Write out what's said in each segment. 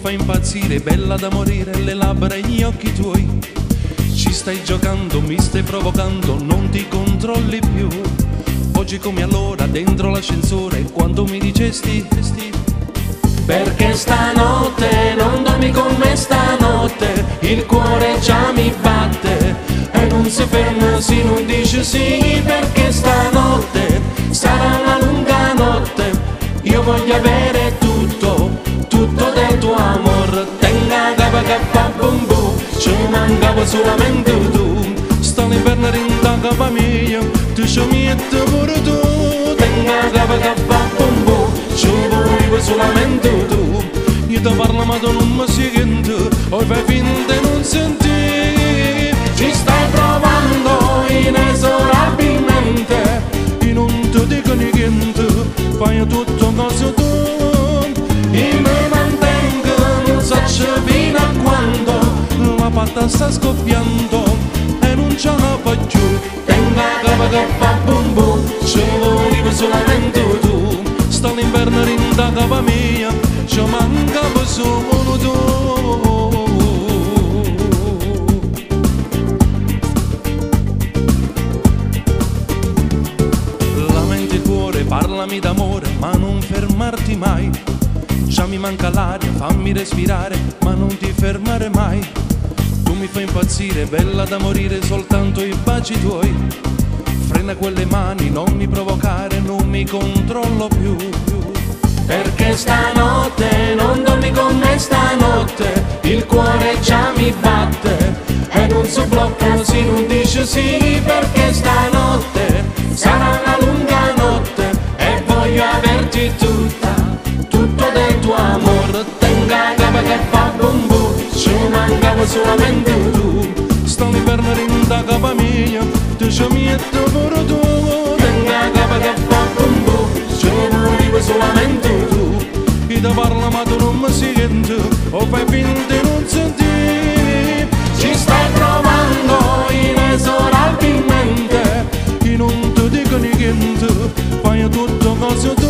fai impazzire, bella da morire, le labbra e gli occhi tuoi. Ci stai giocando, mi stai provocando, non ti controlli più. Oggi come allora, dentro l'ascensore, quando mi dicesti perché stanotte non dormi con me stanotte, il cuore già mi batte e non si ferma se non dice sì, perché stanotte sarà una lunga notte, io voglio avere tutto, tutto del tuo amore. Tenga capa che fa bum bum, ci mancava solamente tu, sto l'inverno rinda capa mia, tu ci metti pure tu. Tenga capa che fa bum bum, ci volevo solamente tu, io ti parlo ma tu non mi senti, o fai finta di non sentire. Ci stai provando inesorabilmente, io non ti dico niente, fai tutto cosa tu, io mi mantengo, non so fino a quando la patta sta scoppiando e non ce la faccio. Tenga capa che fa bum bum, ci volevo solamente tu, sta l'inverno rinda capa mia, ci mancava solo tu. Lamenti il cuore, parlami d'amore, ma non fermarti mai. Già mi manca l'aria, fammi respirare, ma non ti fermare mai. Tu mi fai impazzire, bella da morire, soltanto i baci tuoi. Frena quelle mani, non mi provocare, non mi controllo più. Perché stanotte non dormi con me stanotte, il cuore già mi batte e non si blocca se non dice sì, perché stanotte sarà una lunga notte e voglio averti tutta, tutto del tuo amore. Tenga capa che fa bum bum, ci mancava solamente tu, sto l'inverno rinda capa mia, tu ci metti pure tu. Tenga capa che fa bum bum, ci volevo solamente tu, io ti parlo ma tu non mi senti, o fai finta di non sentire. Ci stai provando inesorabilmente, io non ti dico niente, fai tutto cosa tu,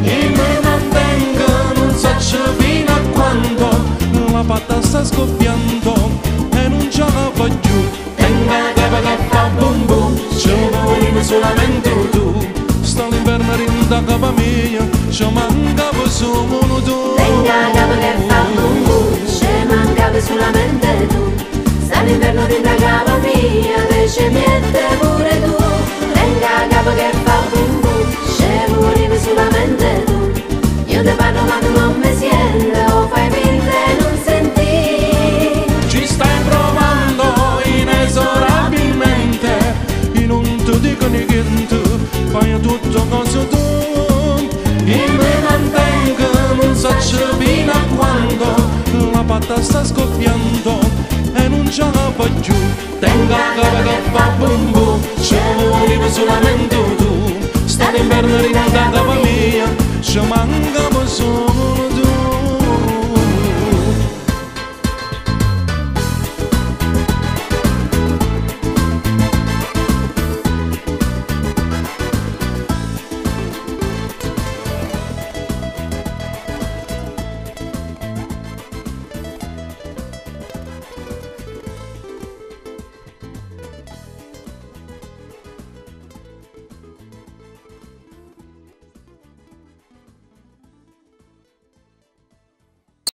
io mi mantengo, non so fino a quando la patta sta scoppiando e non ce la faccio. Tenga capa che fa bum bum, ci volevo solamente tu, sta l'inverno rinda capa mia, ci mancava solo tu. Tenga capa che fa bum bum, ci mancava solamente tu, sta l'inverno rinda capa mia, te ci mette pure tu. Tenga capa che fa bum bum, ci volevo solamente tu, io ti parlo ma tu non mi senti, o fai finta di non sentire. Ci stai provando inesorabilmente, io non ti dico niente, fai tutto cosa tu, io mi mantengo, non so fino a quando la patta sta scoppiando e non ce la faccio.